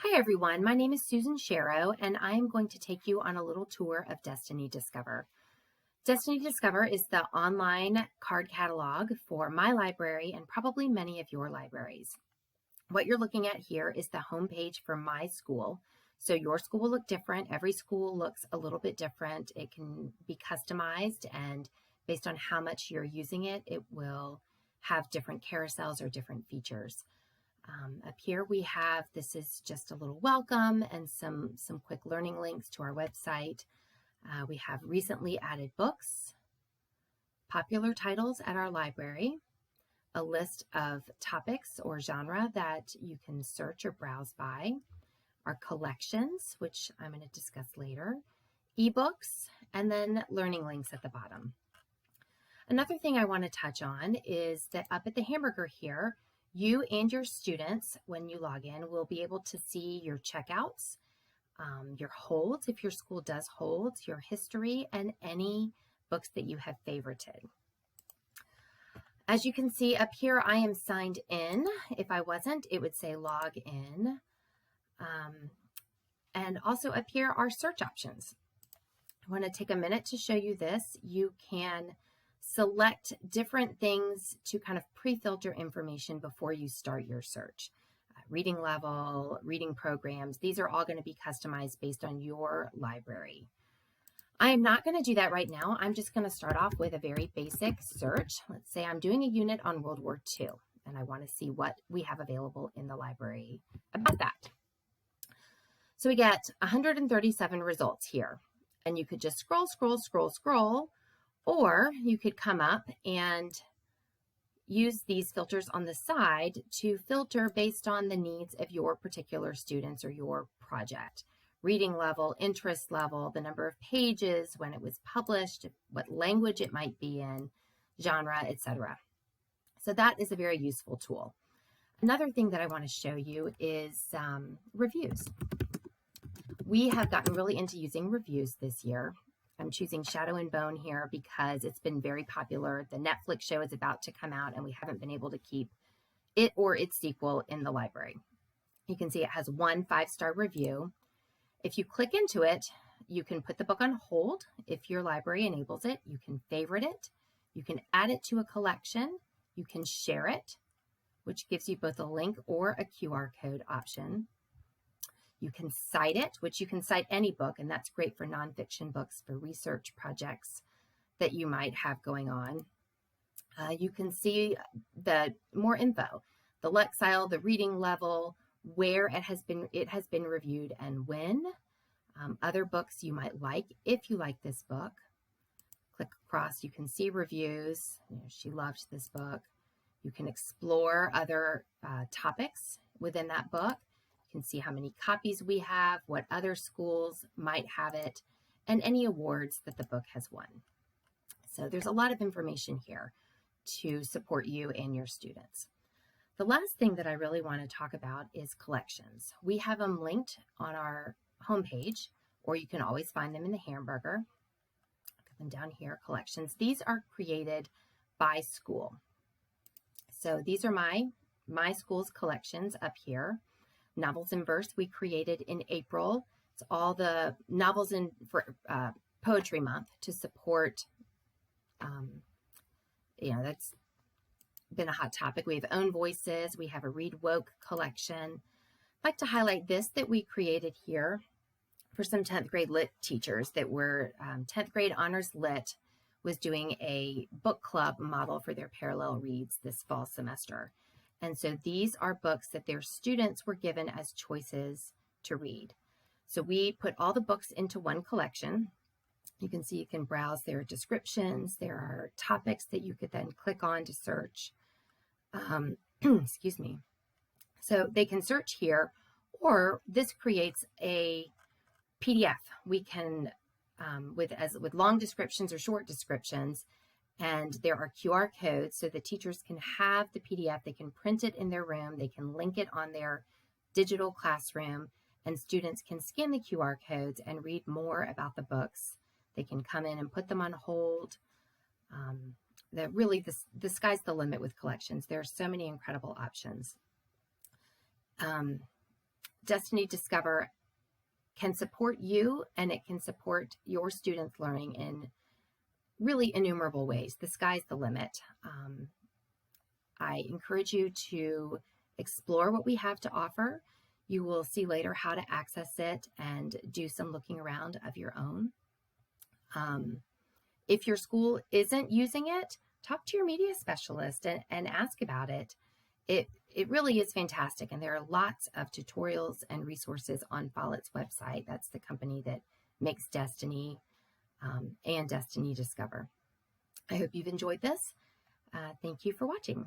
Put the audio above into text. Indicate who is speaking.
Speaker 1: Hi everyone, my name is Susan Sharrow and I am going to take you on a little tour of Destiny Discover. Destiny Discover is the online card catalog for my library and probably many of your libraries. What you're looking at here is the homepage for my school. So your school will look different. Every school looks a little bit different. It can be customized, and based on how much you're using it, it will have different carousels or different features. Up here we have, this is just a little welcome and some quick learning links to our website. We have recently added books, popular titles at our library, a list of topics or genre that you can search or browse by, our collections, which I'm going to discuss later, ebooks, and then learning links at the bottom. Another thing I want to touch on is that up at the hamburger here, you and your students, when you log in, will be able to see your checkouts, your holds, if your school does holds, your history, and any books that you have favorited. As you can see up here, I am signed in. If I wasn't, it would say log in. And also up here are search options. I want to take a minute to show you this. You can select different things to kind of pre-filter information before you start your search. Reading level, reading programs, these are all going to be customized based on your library. I am not going to do that right now. I'm just going to start off with a very basic search. Let's say I'm doing a unit on World War II, and I want to see what we have available in the library about that. So we get 137 results here, and you could just scroll, or you could come up and use these filters on the side to filter based on the needs of your particular students or your project. Reading level, interest level, the number of pages, when it was published, what language it might be in, genre, etc. So that is a very useful tool. Another thing that I want to show you is reviews. We have gotten really into using reviews this year. I'm choosing Shadow and Bone here because it's been very popular. The Netflix show is about to come out and we haven't been able to keep it or its sequel in the library. You can see it has 1 5-star review. If you click into it, you can put the book on hold if your library enables it. You can favorite it. You can add it to a collection. You can share it, which gives you both a link or a QR code option. You can cite it, which you can cite any book, and that's great for nonfiction books, for research projects that you might have going on. You can see the more info, the Lexile, the reading level, where it has been reviewed and when. Other books you might like if you like this book. Click across, you can see reviews. She loved this book. You can explore other topics within that book. You can see how many copies we have, what other schools might have it, and any awards that the book has won. So there's a lot of information here to support you and your students. The last thing that I really want to talk about is collections. We have them linked on our homepage, or you can always find them in the hamburger. Put them down here, collections. These are created by school. So these are my school's collections up here. Novels in Verse we created in April. It's all the novels for Poetry Month to support, that's been a hot topic. We have Own Voices. We have a Read Woke collection. I'd like to highlight this that we created here for some 10th grade lit teachers that were 10th grade honors lit was doing a book club model for their parallel reads this fall semester. And so these are books that their students were given as choices to read. So we put all the books into one collection. You can see you can browse their descriptions. There are topics that you could then click on to search. Excuse me. So they can search here, or this creates a PDF. We can, with long descriptions or short descriptions, and there are QR codes so the teachers can have the PDF. They can print it in their room. They can link it on their digital classroom, and students can scan the QR codes and read more about the books. They can come in and put them on hold. The sky's the limit with collections. There are so many incredible options. Destiny Discover can support you, and it can support your students' learning in really innumerable ways. The sky's the limit. I encourage you to explore what we have to offer. You will see later how to access it and do some looking around of your own. If your school isn't using it, talk to your media specialist and ask about it. It really is fantastic, and there are lots of tutorials and resources on Follett's website. That's the company that makes Destiny and Destiny Discover. I hope you've enjoyed this. Thank you for watching.